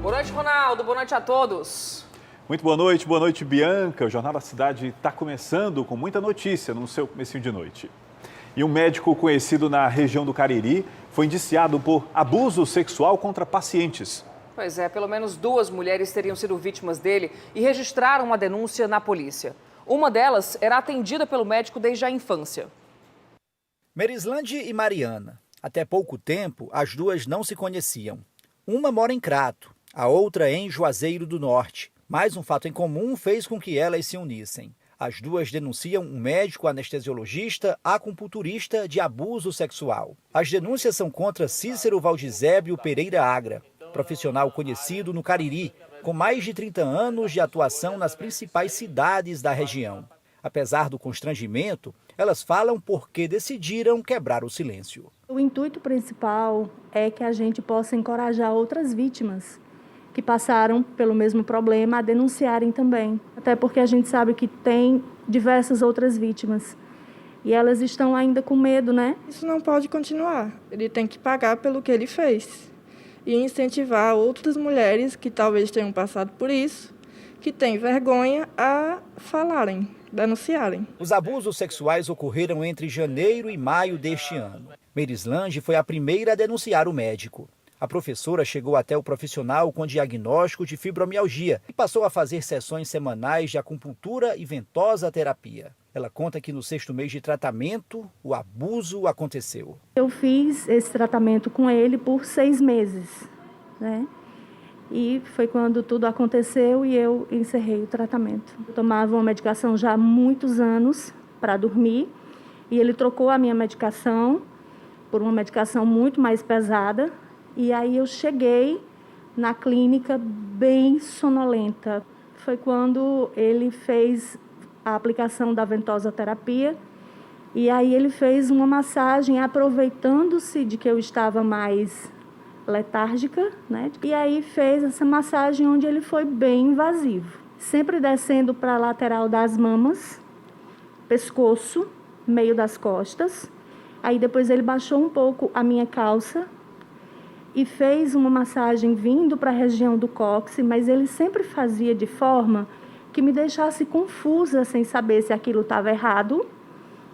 Boa noite, Ronaldo. Boa noite a todos. Muito boa noite, Bianca. O Jornal da Cidade está começando com muita notícia no seu comecinho de noite. E um médico conhecido na região do Cariri foi indiciado por abuso sexual contra pacientes. Pois é, pelo menos 2 mulheres teriam sido vítimas dele e registraram uma denúncia na polícia. Uma delas era atendida pelo médico desde a infância. Merislande e Mariana. Até pouco tempo, as duas não se conheciam. Uma mora em Crato, a outra em Juazeiro do Norte. Mas um fato em comum fez com que elas se unissem. As duas denunciam um médico anestesiologista acupunturista de abuso sexual. As denúncias são contra Cícero Valdizébio Pereira Agra, profissional conhecido no Cariri, com mais de 30 anos de atuação nas principais cidades da região. Apesar do constrangimento, elas falam porque decidiram quebrar o silêncio. O intuito principal é que a gente possa encorajar outras vítimas que passaram pelo mesmo problema a denunciarem também. Até porque a gente sabe que tem diversas outras vítimas e elas estão ainda com medo, né? Isso não pode continuar. Ele tem que pagar pelo que ele fez e incentivar outras mulheres que talvez tenham passado por isso, que têm vergonha, a falarem, denunciarem. Os abusos sexuais ocorreram entre janeiro e maio deste ano. Merislande foi a primeira a denunciar o médico. A professora chegou até o profissional com diagnóstico de fibromialgia e passou a fazer sessões semanais de acupuntura e ventosa terapia. Ela conta que no 6º mês de tratamento, o abuso aconteceu. Eu fiz esse tratamento com ele por 6 meses, né? E foi quando tudo aconteceu e eu encerrei o tratamento. Eu tomava uma medicação já há muitos anos para dormir e ele trocou a minha medicação por uma medicação muito mais pesada. E aí eu cheguei na clínica bem sonolenta. Foi quando ele fez a aplicação da ventosa terapia e aí ele fez uma massagem aproveitando-se de que eu estava mais letárgica, né? E aí fez essa massagem onde ele foi bem invasivo. Sempre descendo para a lateral das mamas, pescoço, meio das costas. Aí depois ele baixou um pouco a minha calça e fez uma massagem vindo para a região do cóccix, mas ele sempre fazia de forma que me deixasse confusa, sem saber se aquilo estava errado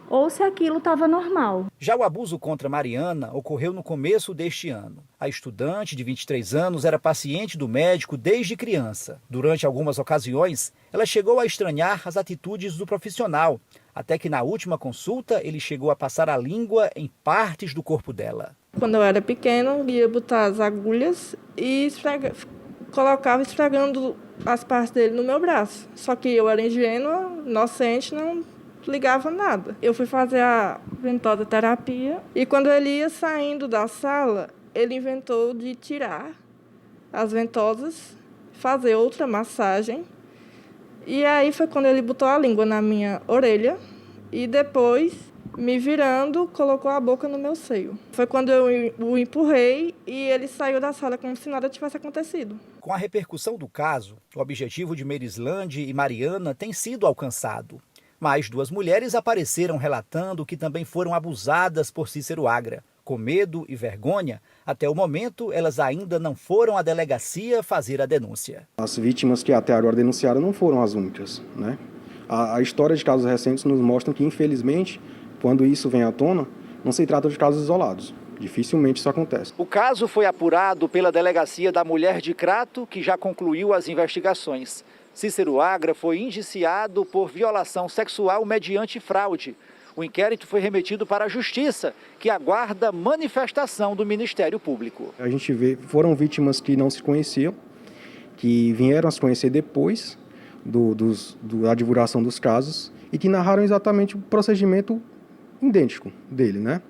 ou se aquilo estava normal. Já o abuso contra Mariana ocorreu no começo deste ano. A estudante, de 23 anos, era paciente do médico desde criança. Durante algumas ocasiões, ela chegou a estranhar as atitudes do profissional, até que na última consulta ele chegou a passar a língua em partes do corpo dela. Quando eu era pequena, eu ia botar as agulhas e colocava esfregando as partes dele no meu braço. Só que eu era ingênua, inocente, não ligava nada. Eu fui fazer a ventosa terapia e quando ele ia saindo da sala, ele inventou de tirar as ventosas, fazer outra massagem. E aí foi quando ele botou a língua na minha orelha e depois, me virando, colocou a boca no meu seio. Foi quando eu o empurrei e ele saiu da sala como se nada tivesse acontecido. Com a repercussão do caso, o objetivo de Merislande e Mariana tem sido alcançado. Mas 2 mulheres apareceram relatando que também foram abusadas por Cícero Agra. Com medo e vergonha, até o momento elas ainda não foram à delegacia fazer a denúncia. As vítimas que até agora denunciaram não foram as únicas, né? A história de casos recentes nos mostra que, infelizmente, quando isso vem à tona, não se trata de casos isolados. Dificilmente isso acontece. O caso foi apurado pela Delegacia da Mulher de Crato, que já concluiu as investigações. Cícero Agra foi indiciado por violação sexual mediante fraude. O inquérito foi remetido para a Justiça, que aguarda manifestação do Ministério Público. A gente vê, foram vítimas que não se conheciam, que vieram a se conhecer depois da divulgação dos casos e que narraram exatamente o procedimento idêntico dele, né?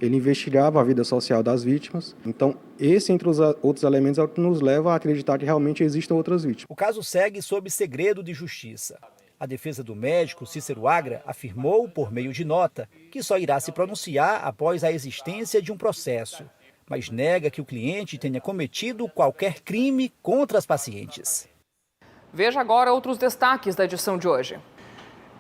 Ele investigava a vida social das vítimas. Então, esse, entre os outros elementos, é o que nos leva a acreditar que realmente existam outras vítimas. O caso segue sob segredo de justiça. A defesa do médico, Cícero Agra, afirmou, por meio de nota, que só irá se pronunciar após a existência de um processo, mas nega que o cliente tenha cometido qualquer crime contra as pacientes. Veja agora outros destaques da edição de hoje.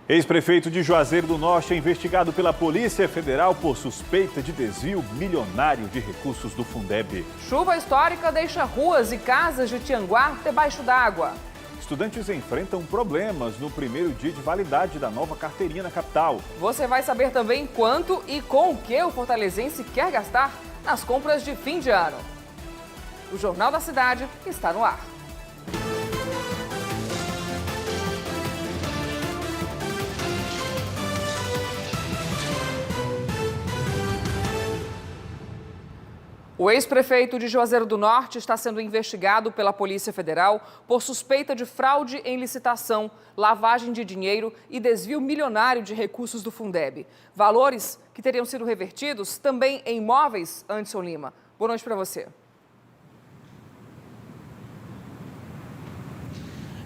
Ex-prefeito de Juazeiro do Norte é investigado pela Polícia Federal por suspeita de desvio milionário de recursos do Fundeb. Chuva histórica deixa ruas e casas de Tianguá debaixo d'água. Estudantes enfrentam problemas no primeiro dia de validade da nova carteirinha na capital. Você vai saber também quanto e com o que o fortalezense quer gastar nas compras de fim de ano. O Jornal da Cidade está no ar. O ex-prefeito de Juazeiro do Norte está sendo investigado pela Polícia Federal por suspeita de fraude em licitação, lavagem de dinheiro e desvio milionário de recursos do Fundeb. Valores que teriam sido revertidos também em imóveis, Anderson Lima. Boa noite para você.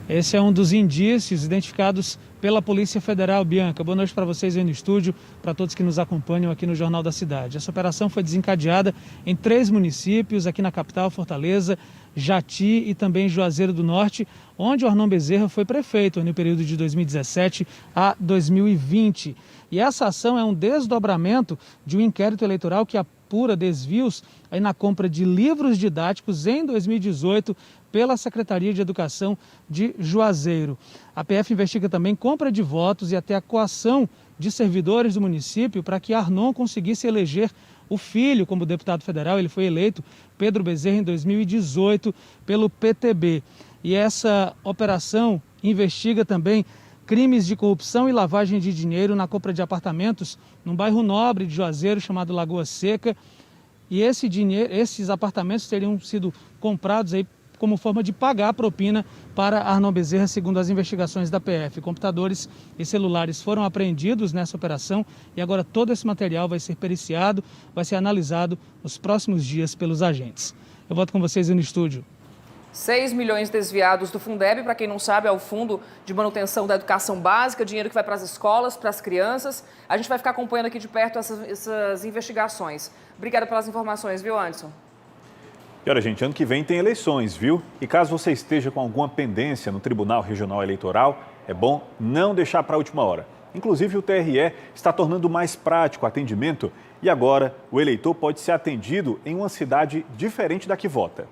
Esse é um dos indícios identificados pela Polícia Federal. Bianca, boa noite para vocês aí no estúdio, para todos que nos acompanham aqui no Jornal da Cidade. Essa operação foi desencadeada em 3 municípios, aqui na capital, Fortaleza, Jati e também Juazeiro do Norte, onde o Arnon Bezerra foi prefeito no período de 2017 a 2020. E essa ação é um desdobramento de um inquérito eleitoral que apura desvios aí na compra de livros didáticos em 2018 pela Secretaria de Educação de Juazeiro. A PF investiga também compra de votos e até a coação de servidores do município para que Arnon conseguisse eleger o filho como deputado federal. Ele foi eleito, Pedro Bezerra, em 2018 pelo PTB. E essa operação investiga também crimes de corrupção e lavagem de dinheiro na compra de apartamentos num bairro nobre de Juazeiro chamado Lagoa Seca. E esses apartamentos teriam sido comprados aí como forma de pagar a propina para Arnon Bezerra, segundo as investigações da PF. Computadores e celulares foram apreendidos nessa operação e agora todo esse material vai ser periciado, vai ser analisado nos próximos dias pelos agentes. Eu volto com vocês aí no estúdio. 6 milhões desviados do Fundeb, para quem não sabe, é o Fundo de Manutenção da Educação Básica, dinheiro que vai para as escolas, para as crianças. A gente vai ficar acompanhando aqui de perto essas investigações. Obrigada pelas informações, viu, Anderson? E olha, gente, ano que vem tem eleições, viu? E caso você esteja com alguma pendência no Tribunal Regional Eleitoral, é bom não deixar para a última hora. Inclusive, o TRE está tornando mais prático o atendimento e agora o eleitor pode ser atendido em uma cidade diferente da que vota.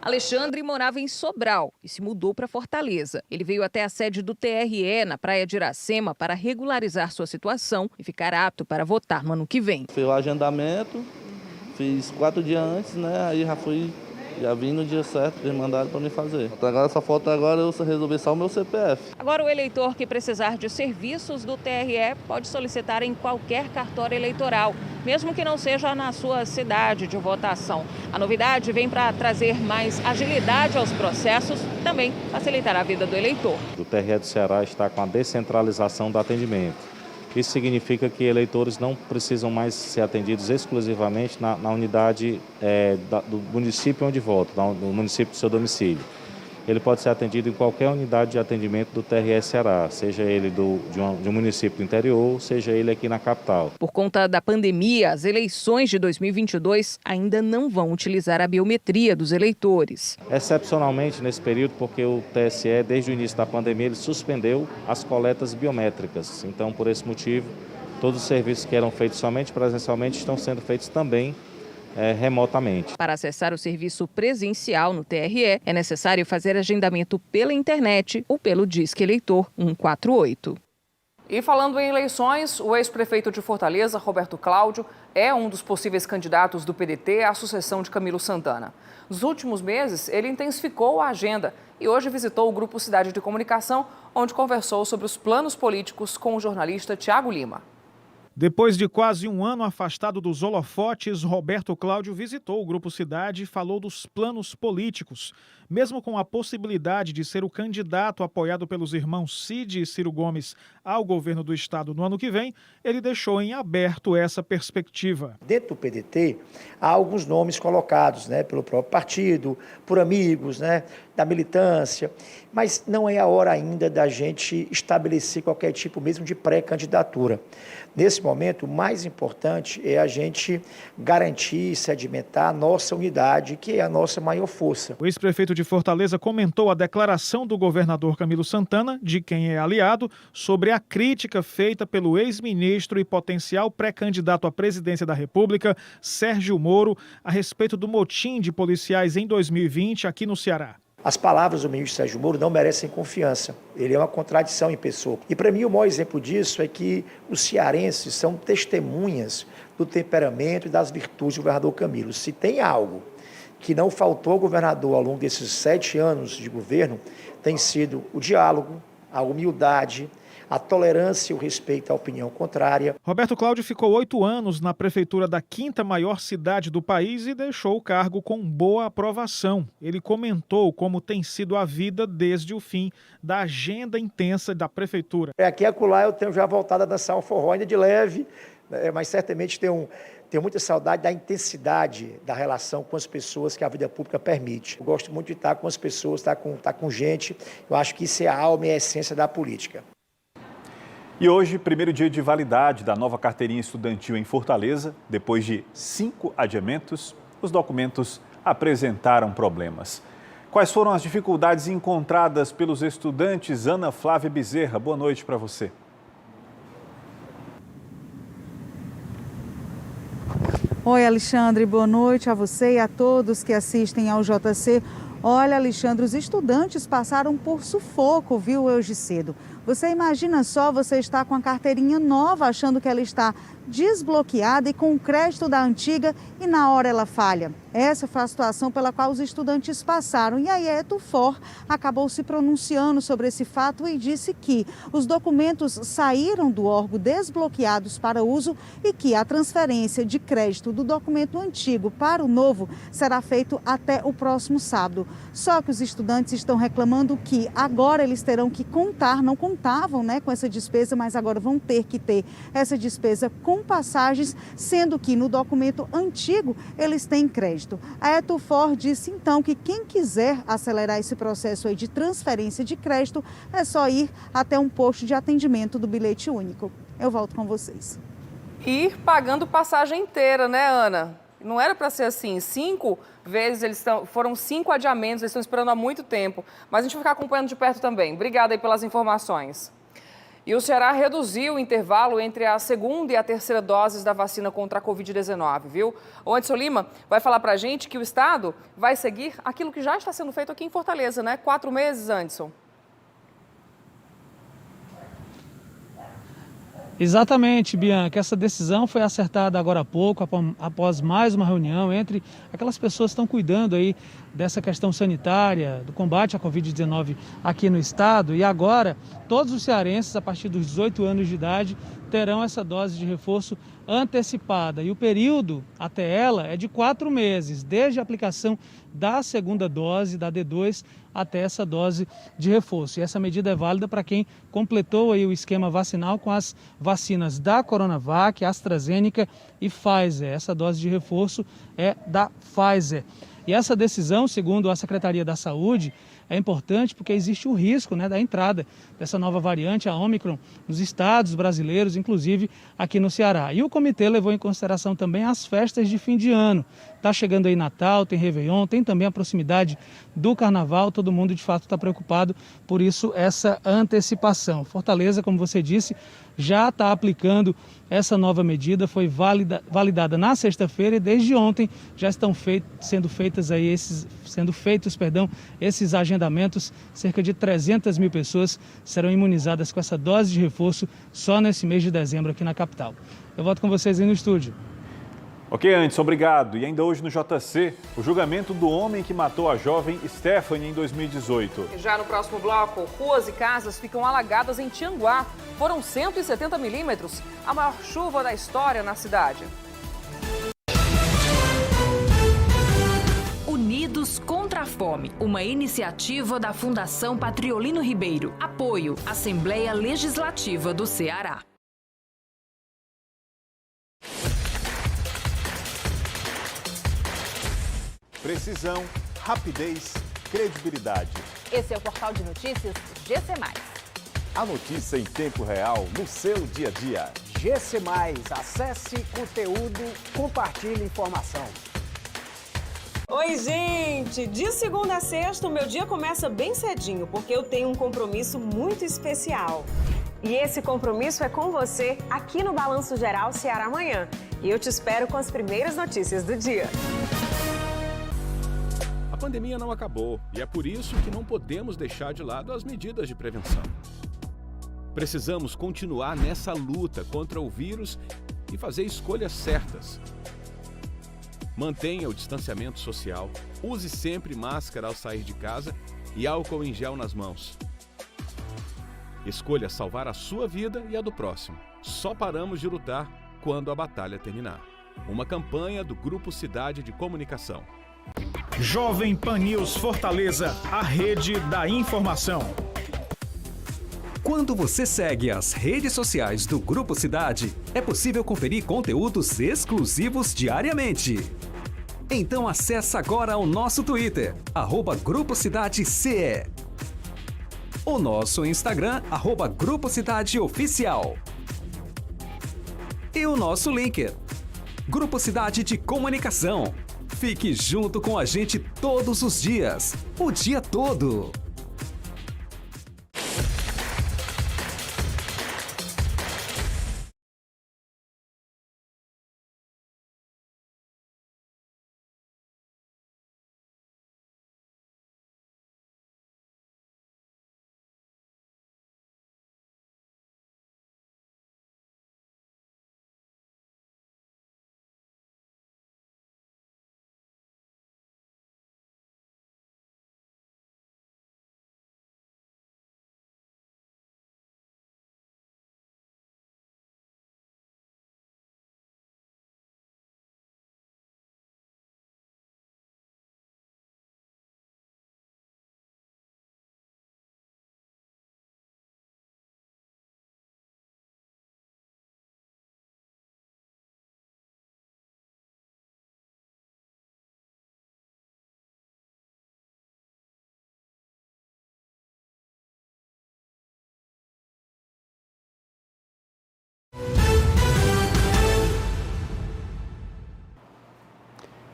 Alexandre morava em Sobral e se mudou para Fortaleza. Ele veio até a sede do TRE, na Praia de Iracema, para regularizar sua situação e ficar apto para votar no ano que vem. Fiz o agendamento, fiz 4 dias antes, né? Aí já vim no dia certo, eles mandaram para mim fazer. Agora só falta eu resolver só o meu CPF. Agora o eleitor que precisar de serviços do TRE pode solicitar em qualquer cartório eleitoral, mesmo que não seja na sua cidade de votação. A novidade vem para trazer mais agilidade aos processos, também facilitar a vida do eleitor. O TRE do Ceará está com a descentralização do atendimento. Isso significa que eleitores não precisam mais ser atendidos exclusivamente na unidade do município onde votam, no município do seu domicílio. Ele pode ser atendido em qualquer unidade de atendimento do TRE Ceará, seja ele de um município do interior, seja ele aqui na capital. Por conta da pandemia, as eleições de 2022 ainda não vão utilizar a biometria dos eleitores. Excepcionalmente nesse período, porque o TSE, desde o início da pandemia, ele suspendeu as coletas biométricas. Então, por esse motivo, todos os serviços que eram feitos somente presencialmente estão sendo feitos também remotamente. Para acessar o serviço presencial no TRE, é necessário fazer agendamento pela internet ou pelo Disque Eleitor 148. E falando em eleições, o ex-prefeito de Fortaleza, Roberto Cláudio, é um dos possíveis candidatos do PDT à sucessão de Camilo Santana. Nos últimos meses, ele intensificou a agenda e hoje visitou o Grupo Cidade de Comunicação, onde conversou sobre os planos políticos com o jornalista Tiago Lima. Depois de quase um ano afastado dos holofotes, Roberto Cláudio visitou o Grupo Cidade e falou dos planos políticos. Mesmo com a possibilidade de ser o candidato apoiado pelos irmãos Cid e Ciro Gomes ao governo do estado no ano que vem, ele deixou em aberto essa perspectiva. Dentro do PDT, há alguns nomes colocados, pelo próprio partido, por amigos, da militância, mas não é a hora ainda da gente estabelecer qualquer tipo mesmo de pré-candidatura. Nesse momento, o mais importante é a gente garantir e sedimentar a nossa unidade, que é a nossa maior força. O ex-prefeito de Fortaleza comentou a declaração do governador Camilo Santana, de quem é aliado, sobre a crítica feita pelo ex-ministro e potencial pré-candidato à presidência da República, Sérgio Moro, a respeito do motim de policiais em 2020 aqui no Ceará. As palavras do ministro Sérgio Moro não merecem confiança. Ele é uma contradição em pessoa. E para mim o maior exemplo disso é que os cearenses são testemunhas do temperamento e das virtudes do governador Camilo. Se tem algo que não faltou ao governador ao longo desses 7 anos de governo, tem sido o diálogo, a humildade, a tolerância e o respeito à opinião contrária. Roberto Cláudio ficou 8 anos na prefeitura da 5ª maior cidade do país e deixou o cargo com boa aprovação. Ele comentou como tem sido a vida desde o fim da agenda intensa da prefeitura. Aqui e acolá eu tenho já voltado a dançar um forró ainda de leve, mas certamente tenho muita saudade da intensidade da relação com as pessoas que a vida pública permite. Eu gosto muito de estar com as pessoas, estar com gente. Eu acho que isso é a alma e a essência da política. E hoje, primeiro dia de validade da nova carteirinha estudantil em Fortaleza. Depois de 5 adiamentos, os documentos apresentaram problemas. Quais foram as dificuldades encontradas pelos estudantes? Ana Flávia Bezerra, boa noite para você. Oi, Alexandre, boa noite a você e a todos que assistem ao JC. Olha, Alexandre, os estudantes passaram por sufoco, viu, hoje cedo. Você imagina só, você está com a carteirinha nova, achando que ela está desbloqueada e com o crédito da antiga e na hora ela falha. Essa foi a situação pela qual os estudantes passaram. E aí a Etufor acabou se pronunciando sobre esse fato e disse que os documentos saíram do órgão desbloqueados para uso e que a transferência de crédito do documento antigo para o novo será feito até o próximo sábado. Só que os estudantes estão reclamando que agora eles terão que contar, não contavam, né, com essa despesa, mas agora vão ter que ter essa despesa com passagens, sendo que no documento antigo eles têm crédito. A Etufor disse então que quem quiser acelerar esse processo aí de transferência de crédito é só ir até um posto de atendimento do bilhete único. Eu volto com vocês. Ir pagando passagem inteira, né, Ana? Não era para ser assim. 5 vezes foram 5 adiamentos, eles estão esperando há muito tempo. Mas a gente vai ficar acompanhando de perto também. Obrigada aí pelas informações. E o Ceará reduziu o intervalo entre a 2ª e a 3ª doses da vacina contra a Covid-19, viu? O Anderson Lima vai falar pra gente que o Estado vai seguir aquilo que já está sendo feito aqui em Fortaleza, né? 4 meses, Anderson. Exatamente, Bianca. Essa decisão foi acertada agora há pouco, após mais uma reunião entre aquelas pessoas que estão cuidando aí dessa questão sanitária, do combate à Covid-19 aqui no estado. E agora, todos os cearenses, a partir dos 18 anos de idade, terão essa dose de reforço antecipada. E o período até ela é de 4 meses, desde a aplicação da 2ª dose, da D2, até essa dose de reforço. E essa medida é válida para quem completou aí o esquema vacinal com as vacinas da Coronavac, AstraZeneca e Pfizer. Essa dose de reforço é da Pfizer. E essa decisão, segundo a Secretaria da Saúde, é importante porque existe o risco, né, da entrada dessa nova variante, a Ômicron, nos estados brasileiros, inclusive aqui no Ceará. E o comitê levou em consideração também as festas de fim de ano. Está chegando aí Natal, tem Réveillon, tem também a proximidade do Carnaval, todo mundo de fato está preocupado, por isso essa antecipação. Fortaleza, como você disse, já está aplicando essa nova medida, foi validada na sexta-feira e desde ontem já estão sendo feitos esses agendamentos. Cerca de 300 mil pessoas serão imunizadas com essa dose de reforço só nesse mês de dezembro aqui na capital. Eu volto com vocês aí no estúdio. Ok, Anderson, obrigado. E ainda hoje no JC, o julgamento do homem que matou a jovem Stephanie em 2018. Já no próximo bloco, ruas e casas ficam alagadas em Tianguá. Foram 170 milímetros, a maior chuva da história na cidade. Unidos contra a Fome, uma iniciativa da Fundação Patriolino Ribeiro. Apoio, Assembleia Legislativa do Ceará. Precisão, rapidez, credibilidade. Esse é o portal de notícias GC+. A notícia em tempo real no seu dia a dia. GC+. Acesse conteúdo, compartilhe informação. Oi, gente! De segunda a sexta, o meu dia começa bem cedinho, porque eu tenho um compromisso muito especial. E esse compromisso é com você aqui no Balanço Geral Ceará Amanhã. E eu te espero com as primeiras notícias do dia. A pandemia não acabou e é por isso que não podemos deixar de lado as medidas de prevenção. Precisamos continuar nessa luta contra o vírus e fazer escolhas certas. Mantenha o distanciamento social, use sempre máscara ao sair de casa e álcool em gel nas mãos. Escolha salvar a sua vida e a do próximo. Só paramos de lutar quando a batalha terminar. Uma campanha do Grupo Cidade de Comunicação. Jovem Pan News Fortaleza, a rede da informação. Quando você segue as redes sociais do Grupo Cidade, é possível conferir conteúdos exclusivos diariamente. Então acesse agora o nosso Twitter, @Grupo Cidade CE. O nosso Instagram, @Grupo Cidade Oficial. E o nosso link, Grupo Cidade de Comunicação. Fique junto com a gente todos os dias, o dia todo.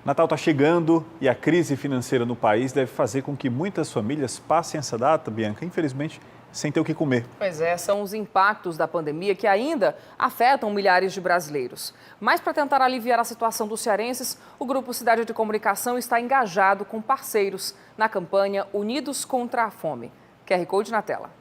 Natal está chegando e a crise financeira no país deve fazer com que muitas famílias passem essa data, Bianca, infelizmente, sem ter o que comer. Pois é, são os impactos da pandemia que ainda afetam milhares de brasileiros. Mas para tentar aliviar a situação dos cearenses, o Grupo Cidade de Comunicação está engajado com parceiros na campanha Unidos contra a Fome. QR Code na tela.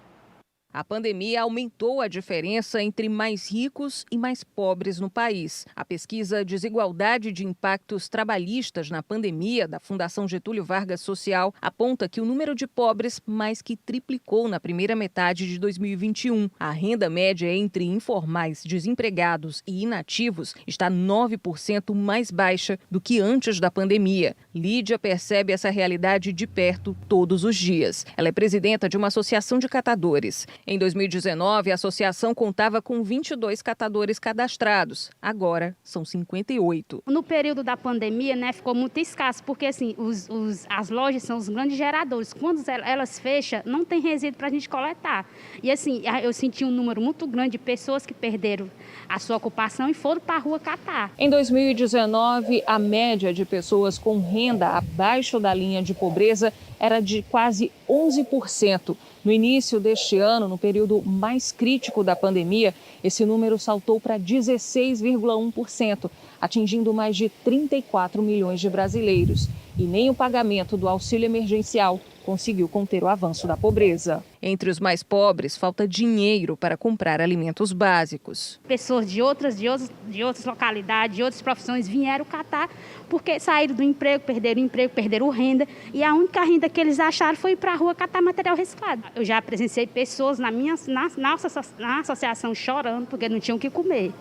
A pandemia aumentou a diferença entre mais ricos e mais pobres no país. A pesquisa Desigualdade de Impactos Trabalhistas na Pandemia, da Fundação Getúlio Vargas Social, aponta que o número de pobres mais que triplicou na primeira metade de 2021. A renda média entre informais, desempregados e inativos está 9% mais baixa do que antes da pandemia. Lídia percebe essa realidade de perto todos os dias. Ela é presidenta de uma associação de catadores. Em 2019, a associação contava com 22 catadores cadastrados. Agora, são 58. No período da pandemia, ficou muito escasso, porque assim, as lojas são os grandes geradores. Quando elas fecham, não tem resíduo para a gente coletar. E assim, eu senti um número muito grande de pessoas que perderam a sua ocupação e foram para a rua catar. Em 2019, a média de pessoas com renda abaixo da linha de pobreza era de quase 11%. No início deste ano, no período mais crítico da pandemia, esse número saltou para 16,1%, atingindo mais de 34 milhões de brasileiros. E nem o pagamento do auxílio emergencial conseguiu conter o avanço da pobreza. Entre os mais pobres, falta dinheiro para comprar alimentos básicos. Pessoas de outras localidades, de outras profissões vieram catar porque saíram do emprego, perderam renda. E a única renda que eles acharam foi ir para a rua catar material reciclado. Eu já presenciei pessoas na associação chorando porque não tinham o que comer.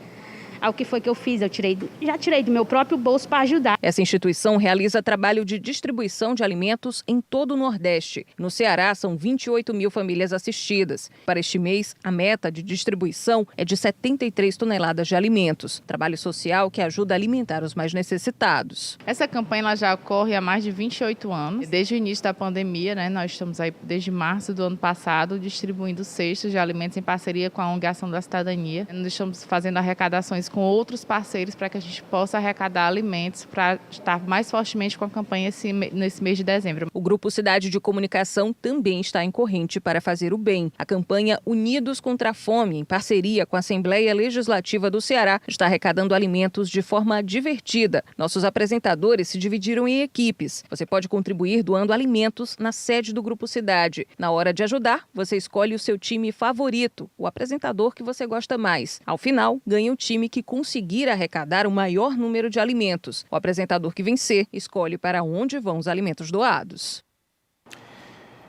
Aí o que foi que eu fiz? Já tirei do meu próprio bolso para ajudar. Essa instituição realiza trabalho de distribuição de alimentos em todo o Nordeste. No Ceará, são 28 mil famílias assistidas. Para este mês, a meta de distribuição é de 73 toneladas de alimentos. Trabalho social que ajuda a alimentar os mais necessitados. Essa campanha ela já ocorre há mais de 28 anos. Desde o início da pandemia, né, nós estamos aí desde março do ano passado distribuindo cestas de alimentos em parceria com a ONG Ação da Cidadania. Nós estamos fazendo arrecadações com outros parceiros para que a gente possa arrecadar alimentos para estar mais fortemente com a campanha nesse mês de dezembro. O Grupo Cidade de Comunicação também está em corrente para fazer o bem. A campanha Unidos contra a Fome, em parceria com a Assembleia Legislativa do Ceará, está arrecadando alimentos de forma divertida. Nossos apresentadores se dividiram em equipes. Você pode contribuir doando alimentos na sede do Grupo Cidade. Na hora de ajudar, você escolhe o seu time favorito, o apresentador que você gosta mais. Ao final, ganha o time que conseguir arrecadar o maior número de alimentos. O apresentador que vencer escolhe para onde vão os alimentos doados.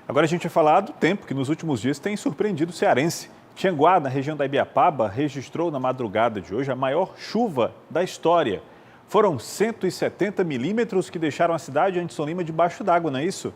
Agora a gente vai falar do tempo que nos últimos dias tem surpreendido o cearense. Tianguá, na região da Ibiapaba, registrou na madrugada de hoje a maior chuva da história. Foram 170 milímetros que deixaram a cidade de Anderson Lima debaixo d'água, não é isso?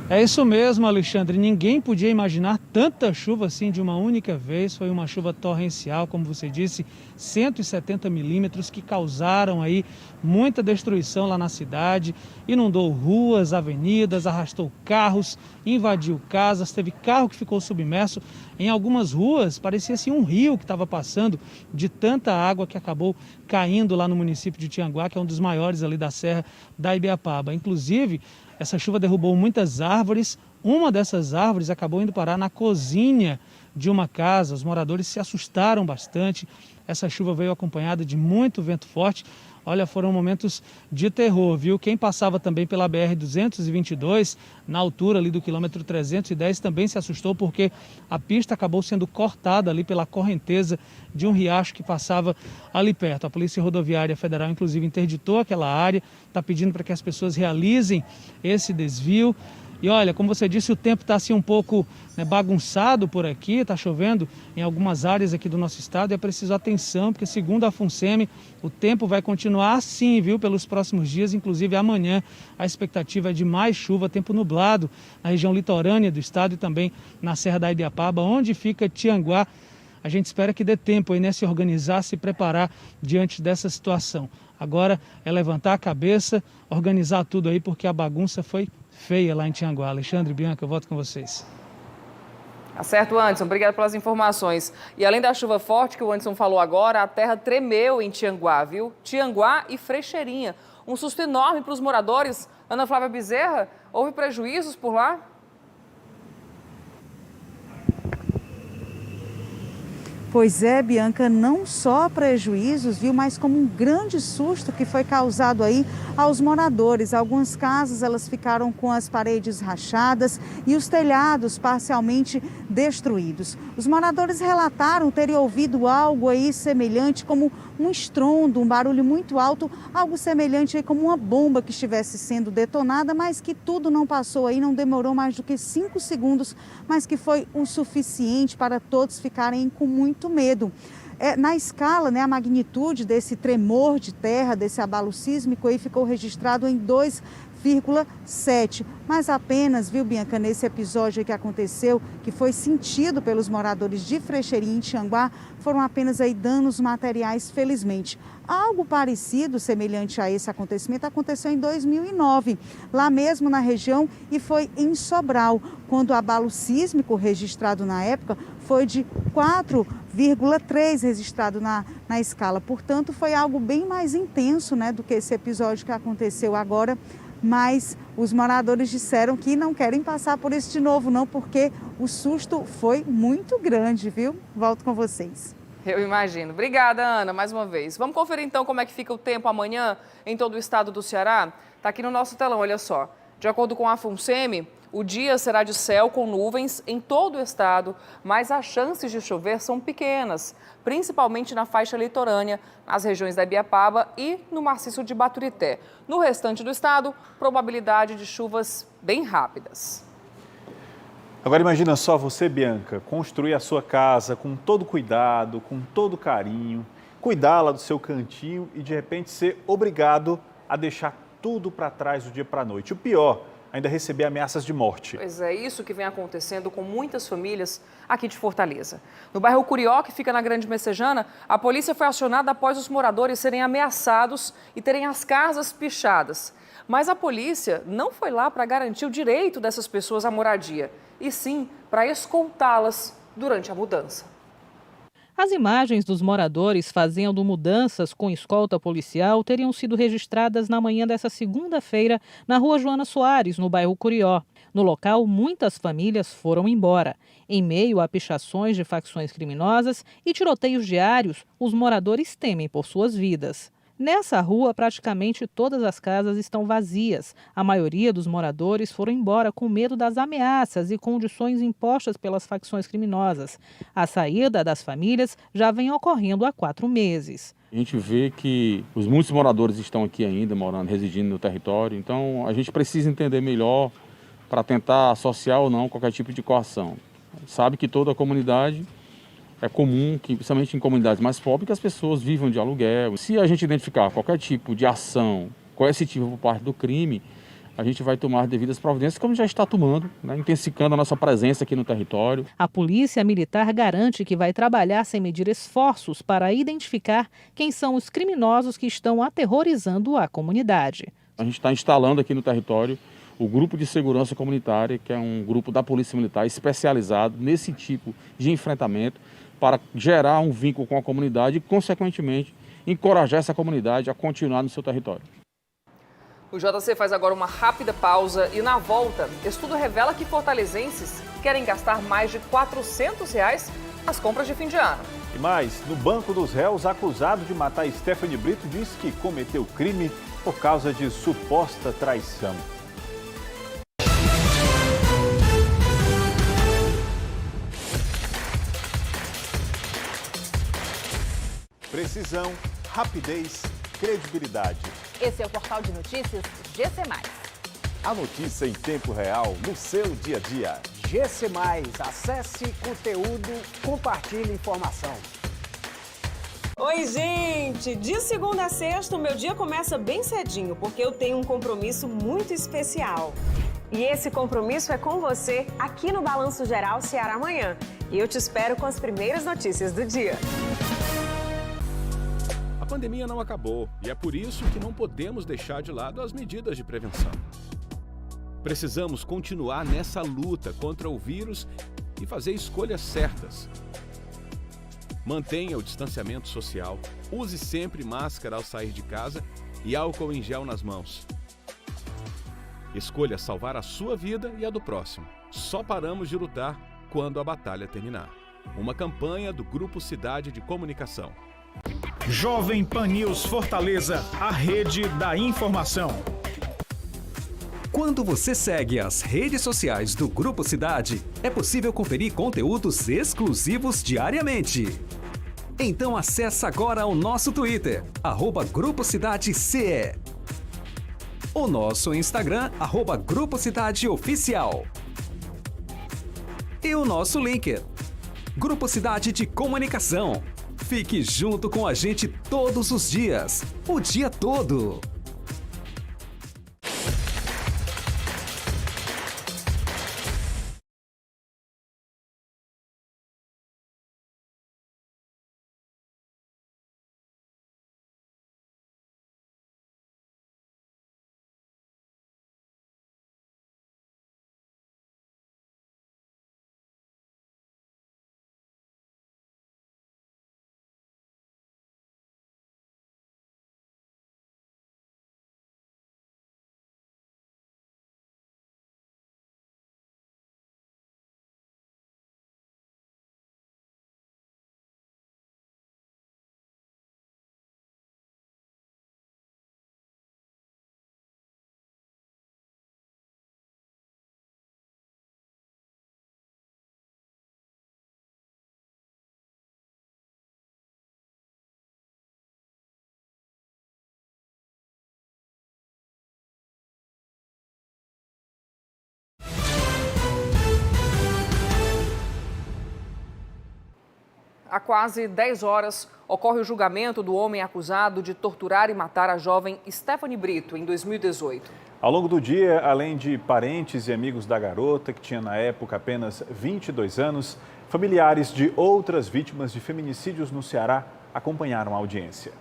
É isso mesmo, Alexandre. Ninguém podia imaginar tanta chuva assim de uma única vez. Foi uma chuva torrencial, como você disse, 170 milímetros que causaram aí muita destruição lá na cidade. Inundou ruas, avenidas, arrastou carros, invadiu casas. Teve carro que ficou submerso. Em algumas ruas parecia assim um rio que estava passando de tanta água que acabou caindo lá no município de Tianguá, que é um dos maiores ali da Serra da Ibiapaba. Inclusive, essa chuva derrubou muitas árvores. Uma dessas árvores acabou indo parar na cozinha de uma casa. Os moradores se assustaram bastante. Essa chuva veio acompanhada de muito vento forte. Olha, foram momentos de terror, viu? Quem passava também pela BR-222, na altura ali do quilômetro 310, também se assustou porque a pista acabou sendo cortada ali pela correnteza de um riacho que passava ali perto. A Polícia Rodoviária Federal, inclusive, interditou aquela área, está pedindo para que as pessoas realizem esse desvio. E olha, como você disse, o tempo está assim um pouco bagunçado por aqui, está chovendo em algumas áreas aqui do nosso estado e é preciso atenção, porque segundo a FUNSEMI, o tempo vai continuar assim, viu, pelos próximos dias, inclusive amanhã a expectativa é de mais chuva, tempo nublado na região litorânea do estado e também na Serra da Ibiapaba, onde fica Tianguá. A gente espera que dê tempo aí, né, se organizar, se preparar diante dessa situação. Agora é levantar a cabeça, organizar tudo aí, porque a bagunça foi feia lá em Tianguá. Alexandre, Bianca, eu volto com vocês. Tá certo, Anderson. Obrigado pelas informações. E além da chuva forte que o Anderson falou agora, a terra tremeu em Tianguá, viu? Tianguá e Frecheirinha. Um susto enorme para os moradores. Ana Flávia Bezerra, houve prejuízos por lá? Pois é, Bianca, não só prejuízos, viu, mas como um grande susto que foi causado aí aos moradores. Algumas casas, elas ficaram com as paredes rachadas e os telhados parcialmente destruídos. Os moradores relataram terem ouvido algo aí semelhante como um estrondo, um barulho muito alto, algo semelhante aí como uma bomba que estivesse sendo detonada, mas que tudo não passou aí, não demorou mais do que 5 segundos, mas que foi o suficiente para todos ficarem com muito medo. Na escala, né, a magnitude desse tremor de terra, desse abalo sísmico aí ficou registrado em 2,7. Mas apenas, viu, Bianca, nesse episódio que aconteceu, que foi sentido pelos moradores de Frecheirinha e Tianguá, foram apenas aí danos materiais, felizmente. Algo parecido, semelhante a esse acontecimento, aconteceu em 2009, lá mesmo na região, e foi em Sobral, quando o abalo sísmico registrado na época foi de 4,3 registrado na escala. Portanto, foi algo bem mais intenso, né, do que esse episódio que aconteceu agora. Mas os moradores disseram que não querem passar por isso de novo, não, porque o susto foi muito grande, viu? Volto com vocês. Eu imagino. Obrigada, Ana, mais uma vez. Vamos conferir então como é que fica o tempo amanhã em todo o estado do Ceará? Está aqui no nosso telão, olha só. De acordo com a FUNSEMI, o dia será de céu com nuvens em todo o estado, mas as chances de chover são pequenas, principalmente na faixa litorânea, nas regiões da Ibiapaba e no maciço de Baturité. No restante do estado, probabilidade de chuvas bem rápidas. Agora imagina só você, Bianca, construir a sua casa com todo cuidado, com todo carinho, cuidá-la do seu cantinho e de repente ser obrigado a deixar tudo para trás do dia para a noite. O pior, ainda receber ameaças de morte. Pois é, isso que vem acontecendo com muitas famílias aqui de Fortaleza. No bairro Curió, que fica na Grande Messejana, a polícia foi acionada após os moradores serem ameaçados e terem as casas pichadas. Mas a polícia não foi lá para garantir o direito dessas pessoas à moradia, e sim para escoltá-las durante a mudança. As imagens dos moradores fazendo mudanças com escolta policial teriam sido registradas na manhã dessa segunda-feira na rua Joana Soares, no bairro Curió. No local, muitas famílias foram embora. Em meio a pichações de facções criminosas e tiroteios diários, os moradores temem por suas vidas. Nessa rua, praticamente todas as casas estão vazias. A maioria dos moradores foram embora com medo das ameaças e condições impostas pelas facções criminosas. A saída das famílias já vem ocorrendo há 4 meses. A gente vê que muitos moradores estão aqui ainda, morando, residindo no território. Então, a gente precisa entender melhor para tentar associar ou não qualquer tipo de coação. Sabe que toda a comunidade... É comum, que, principalmente em comunidades mais pobres, que as pessoas vivam de aluguel. Se a gente identificar qualquer tipo de ação coercitiva por parte do crime, a gente vai tomar devidas providências, como já está tomando, né, intensificando a nossa presença aqui no território. A Polícia Militar garante que vai trabalhar sem medir esforços para identificar quem são os criminosos que estão aterrorizando a comunidade. A gente está instalando aqui no território o Grupo de Segurança Comunitária, que é um grupo da Polícia Militar especializado nesse tipo de enfrentamento, para gerar um vínculo com a comunidade e, consequentemente, encorajar essa comunidade a continuar no seu território. O JC faz agora uma rápida pausa e, na volta, estudo revela que fortalezenses querem gastar mais de R$400 nas compras de fim de ano. E mais, no banco dos réus, acusado de matar Stephanie Brito diz que cometeu crime por causa de suposta traição. Precisão, rapidez, credibilidade. Esse é o portal de notícias GC+. A notícia em tempo real no seu dia a dia. GC+, acesse conteúdo, compartilhe informação. Oi, gente! De segunda a sexta, o meu dia começa bem cedinho, porque eu tenho um compromisso muito especial. E esse compromisso é com você aqui no Balanço Geral Ceará Amanhã. E eu te espero com as primeiras notícias do dia. A pandemia não acabou e é por isso que não podemos deixar de lado as medidas de prevenção. Precisamos continuar nessa luta contra o vírus e fazer escolhas certas. Mantenha o distanciamento social, use sempre máscara ao sair de casa e álcool em gel nas mãos. Escolha salvar a sua vida e a do próximo. Só paramos de lutar quando a batalha terminar. Uma campanha do Grupo Cidade de Comunicação. Jovem Pan News Fortaleza, a rede da informação. Quando você segue as redes sociais do Grupo Cidade, é possível conferir conteúdos exclusivos diariamente. Então acesse agora o nosso Twitter, @Grupo Cidade CE. O nosso Instagram, @Grupo Cidade Oficial. E o nosso link, Grupo Cidade de Comunicação. Fique junto com a gente todos os dias, o dia todo. Há quase 10 horas, ocorre o julgamento do homem acusado de torturar e matar a jovem Stephanie Brito em 2018. Ao longo do dia, além de parentes e amigos da garota, que tinha na época apenas 22 anos, familiares de outras vítimas de feminicídios no Ceará acompanharam a audiência.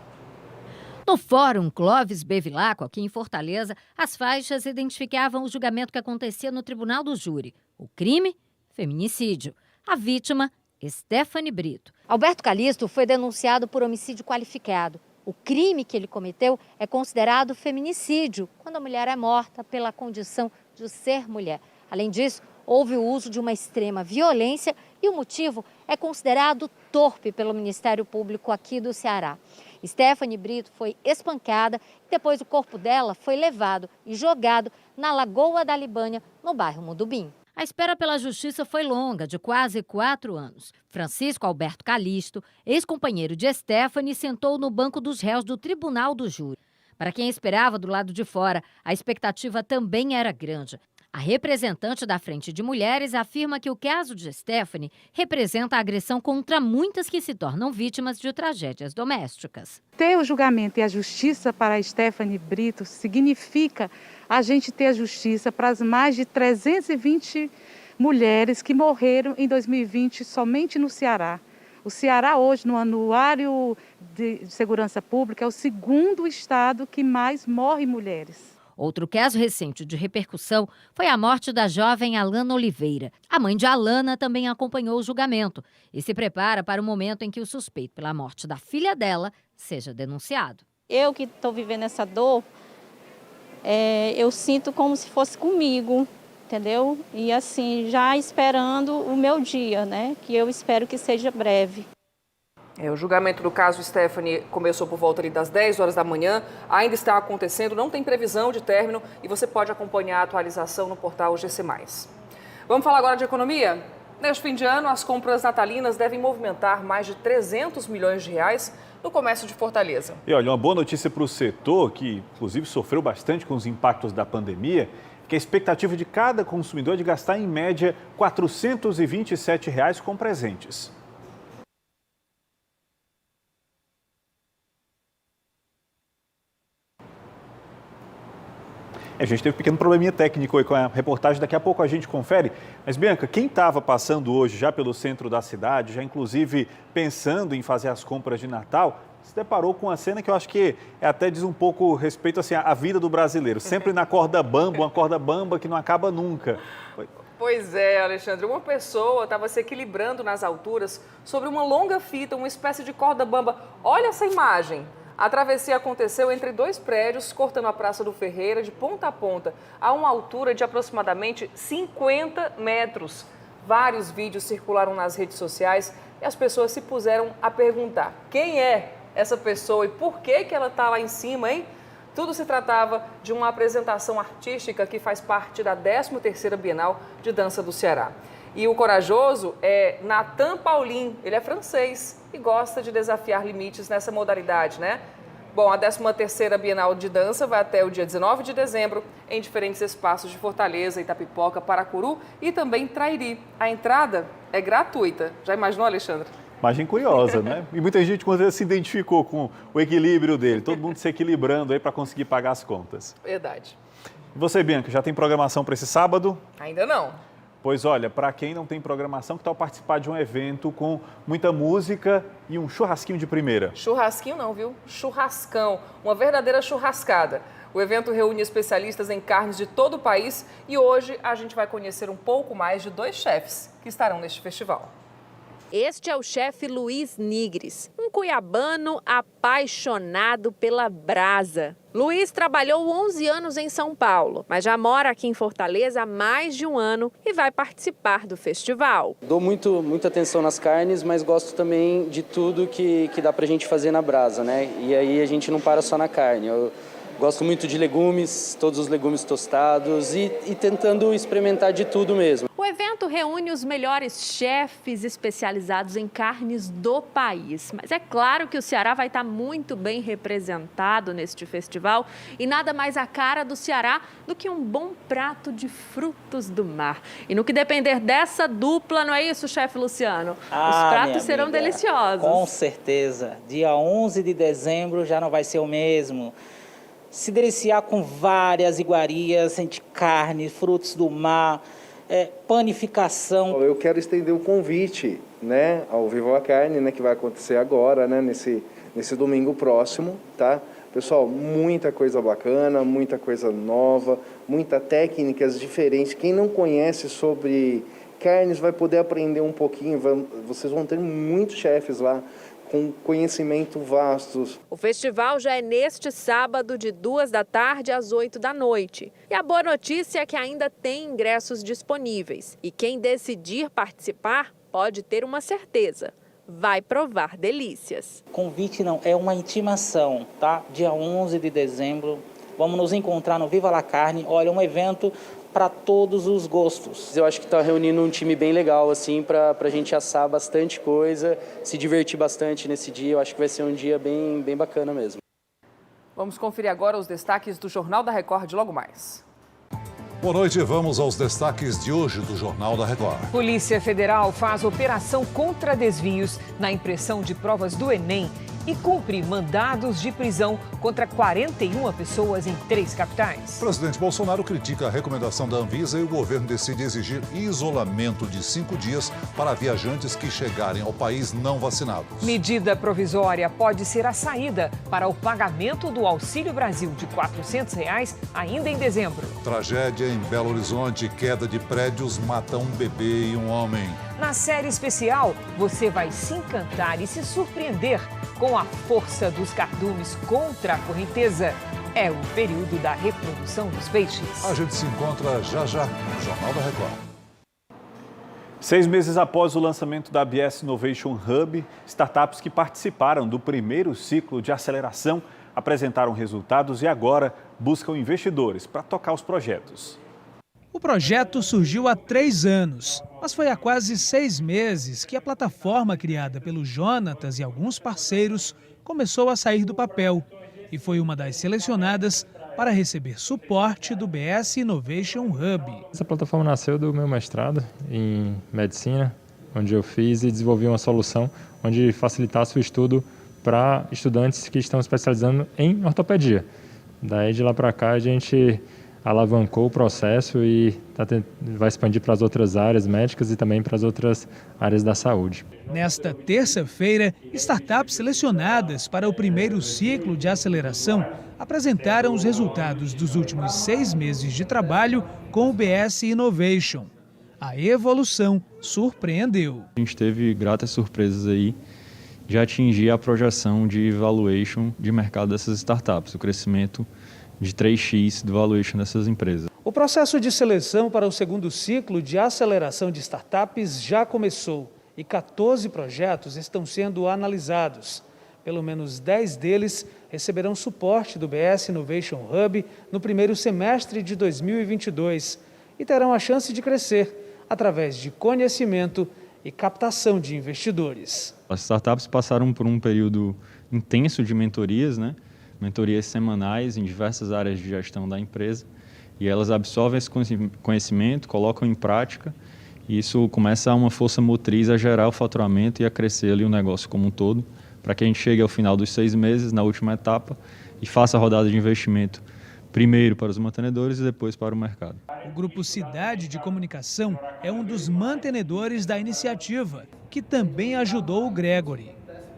No Fórum Clóvis Bevilacqua, aqui em Fortaleza, as faixas identificavam o julgamento que acontecia no Tribunal do Júri. O crime, feminicídio. A vítima, Stephanie Brito. Alberto Calixto foi denunciado por homicídio qualificado. O crime que ele cometeu é considerado feminicídio, quando a mulher é morta pela condição de ser mulher. Além disso, houve o uso de uma extrema violência e o motivo é considerado torpe pelo Ministério Público aqui do Ceará. Stephanie Brito foi espancada e depois o corpo dela foi levado e jogado na Lagoa da Libânia, no bairro Mudubim. A espera pela justiça foi longa, de quase 4 anos. Francisco Alberto Calixto, ex-companheiro de Stephanie, sentou no banco dos réus do Tribunal do Júri. Para quem esperava do lado de fora, a expectativa também era grande. A representante da Frente de Mulheres afirma que o caso de Stephanie representa a agressão contra muitas que se tornam vítimas de tragédias domésticas. Ter o julgamento e a justiça para a Stephanie Brito significa a gente ter a justiça para as mais de 320 mulheres que morreram em 2020 somente no Ceará. O Ceará hoje, no Anuário de Segurança Pública, é o segundo estado que mais morre mulheres. Outro caso recente de repercussão foi a morte da jovem Alana Oliveira. A mãe de Alana também acompanhou o julgamento e se prepara para o momento em que o suspeito pela morte da filha dela seja denunciado. Eu que estou vivendo essa dor, eu sinto como se fosse comigo, entendeu? E assim, já esperando o meu dia, né? Que eu espero que seja breve. O julgamento do caso Stephanie começou por volta das 10 horas da manhã, ainda está acontecendo, não tem previsão de término e você pode acompanhar a atualização no portal GC+. Vamos falar agora de economia? Neste fim de ano, as compras natalinas devem movimentar mais de 300 milhões de reais no comércio de Fortaleza. E olha, uma boa notícia para o setor, que inclusive sofreu bastante com os impactos da pandemia, que a expectativa de cada consumidor é de gastar em média R$ 427 com presentes. A gente teve um pequeno probleminha técnico aí com a reportagem, daqui a pouco a gente confere. Mas, Bianca, quem estava passando hoje já pelo centro da cidade, já inclusive pensando em fazer as compras de Natal, se deparou com uma cena que eu acho que até diz um pouco respeito assim, à vida do brasileiro. Sempre na corda bamba, uma corda bamba que não acaba nunca. Pois é, Alexandre, uma pessoa estava se equilibrando nas alturas sobre uma longa fita, uma espécie de corda bamba. Olha essa imagem. A travessia aconteceu entre 2 prédios, cortando a Praça do Ferreira de ponta a ponta, a uma altura de aproximadamente 50 metros. Vários vídeos circularam nas redes sociais e as pessoas se puseram a perguntar quem é essa pessoa e por que ela está lá em cima, hein? Tudo se tratava de uma apresentação artística que faz parte da 13ª Bienal de Dança do Ceará. E o corajoso é Nathan Paulin, ele é francês e gosta de desafiar limites nessa modalidade, né? Bom, a 13ª Bienal de Dança vai até o dia 19 de dezembro em diferentes espaços de Fortaleza, Itapipoca, Paracuru e também Trairi. A entrada é gratuita. Já imaginou, Alexandre? Imagem curiosa, né? E muita gente com certeza se identificou com o equilíbrio dele, todo mundo se equilibrando aí para conseguir pagar as contas. Verdade. E você, Bianca, já tem programação para esse sábado? Ainda não. Pois olha, para quem não tem programação, que tal participar de um evento com muita música e um churrasquinho de primeira? Churrasquinho não, viu? Churrascão, uma verdadeira churrascada. O evento reúne especialistas em carnes de todo o país e hoje a gente vai conhecer um pouco mais de 2 chefes que estarão neste festival. Este é o chefe Luiz Nigres, um cuiabano apaixonado pela brasa. Luiz trabalhou 11 anos em São Paulo, mas já mora aqui em Fortaleza há mais de um ano e vai participar do festival. Dou muita atenção nas carnes, mas gosto também de tudo que dá pra gente fazer na brasa, né? E aí a gente não para só na carne. Eu gosto muito de legumes, todos os legumes tostados e tentando experimentar de tudo mesmo. O evento reúne os melhores chefes especializados em carnes do país. Mas é claro que o Ceará vai estar muito bem representado neste festival e nada mais a cara do Ceará do que um bom prato de frutos do mar. E no que depender dessa dupla, não é isso, chefe Luciano? Os pratos serão deliciosos. Com certeza. Dia 11 de dezembro já não vai ser o mesmo. Se deliciar com várias iguarias, entre carne, frutos do mar, panificação. Eu quero estender o convite, né, ao Viva a Carne, né, que vai acontecer agora, né, nesse domingo próximo, tá? Pessoal, muita coisa bacana, muita coisa nova, muitas técnicas diferentes. Quem não conhece sobre carnes vai poder aprender um pouquinho. Vocês vão ter muitos chefes lá com conhecimento vastos. O festival já é neste sábado, de 14h às 20h. E a boa notícia é que ainda tem ingressos disponíveis. E quem decidir participar pode ter uma certeza: vai provar delícias. Convite não, é uma intimação, tá? Dia 11 de dezembro, vamos nos encontrar no Viva la Carne. Olha, um evento para todos os gostos. Eu acho que está reunindo um time bem legal, assim, para a gente assar bastante coisa, se divertir bastante nesse dia. Eu acho que vai ser um dia bem bacana mesmo. Vamos conferir agora os destaques do Jornal da Record de logo mais. Boa noite, vamos aos destaques de hoje do Jornal da Record. Polícia Federal faz operação contra desvios na impressão de provas do Enem e cumpre mandados de prisão contra 41 pessoas em 3 capitais. O presidente Bolsonaro critica a recomendação da Anvisa e o governo decide exigir isolamento de 5 dias para viajantes que chegarem ao país não vacinados. Medida provisória pode ser a saída para o pagamento do Auxílio Brasil de R$ 400 ainda em dezembro. Tragédia em Belo Horizonte, queda de prédios mata um bebê e um homem. Na série especial, você vai se encantar e se surpreender com a força dos cardumes contra a correnteza. É o período da reprodução dos peixes. A gente se encontra já no Jornal da Record. 6 meses após o lançamento da BS Innovation Hub, startups que participaram do primeiro ciclo de aceleração apresentaram resultados e agora buscam investidores para tocar os projetos. O projeto surgiu há 3 anos, mas foi há quase 6 meses que a plataforma criada pelo Jonatas e alguns parceiros começou a sair do papel e foi uma das selecionadas para receber suporte do BS Innovation Hub. Essa plataforma nasceu do meu mestrado em medicina, onde eu fiz e desenvolvi uma solução onde facilitasse o estudo para estudantes que estão especializando em ortopedia. Daí de lá para cá a gente alavancou o processo e vai expandir para as outras áreas médicas e também para as outras áreas da saúde. Nesta terça-feira, startups selecionadas para o primeiro ciclo de aceleração apresentaram os resultados dos últimos 6 meses de trabalho com o BS Innovation. A evolução surpreendeu. A gente teve gratas surpresas aí de atingir a projeção de valuation de mercado dessas startups, o crescimento de 3x do valuation dessas empresas. O processo de seleção para o segundo ciclo de aceleração de startups já começou e 14 projetos estão sendo analisados. Pelo menos 10 deles receberão suporte do BS Innovation Hub no primeiro semestre de 2022 e terão a chance de crescer através de conhecimento e captação de investidores. As startups passaram por um período intenso de mentorias, mentorias semanais em diversas áreas de gestão da empresa, e elas absorvem esse conhecimento, colocam em prática, e isso começa a uma força motriz a gerar o faturamento e a crescer ali o negócio como um todo, para que a gente chegue ao final dos 6 meses, na última etapa, e faça a rodada de investimento, primeiro para os mantenedores e depois para o mercado. O Grupo Cidade de Comunicação é um dos mantenedores da iniciativa, que também ajudou o Gregory.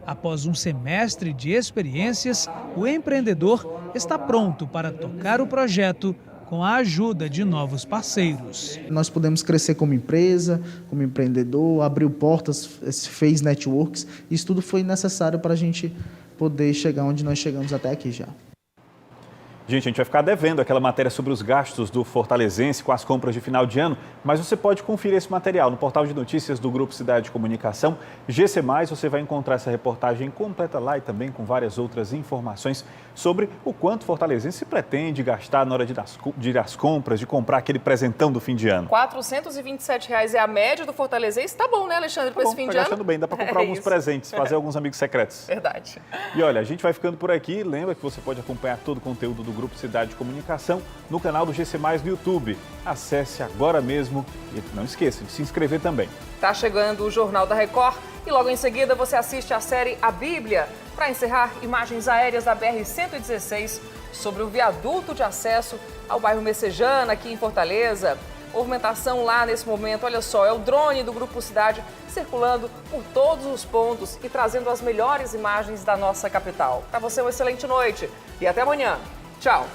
Após um semestre de experiências, o empreendedor está pronto para tocar o projeto com a ajuda de novos parceiros. Nós podemos crescer como empresa, como empreendedor, abriu portas, fez networks, isso tudo foi necessário para a gente poder chegar onde nós chegamos até aqui já. Gente, a gente vai ficar devendo aquela matéria sobre os gastos do Fortalezense com as compras de final de ano, mas você pode conferir esse material no portal de notícias do Grupo Cidade de Comunicação, GC+. Você vai encontrar essa reportagem completa lá e também com várias outras informações sobre o quanto Fortalezense pretende gastar na hora de ir às compras, de comprar aquele presentão do fim de ano. R$ 427 é a média do Fortalezense. Tá bom, né, Alexandre, para esse fim de ano? Tá gastando bem, dá para comprar alguns presentes, fazer alguns amigos secretos. Verdade. E olha, a gente vai ficando por aqui. Lembra que você pode acompanhar todo o conteúdo do Grupo Cidade de Comunicação no canal do GC+, no YouTube. Acesse agora mesmo e não esqueça de se inscrever também. Tá chegando o Jornal da Record e logo em seguida você assiste a série A Bíblia. Para encerrar, imagens aéreas da BR-116 sobre o viaduto de acesso ao bairro Messejana, aqui em Fortaleza. Movimentação lá nesse momento, olha só, é o drone do Grupo Cidade circulando por todos os pontos e trazendo as melhores imagens da nossa capital. Para você, uma excelente noite e até amanhã. Tchau!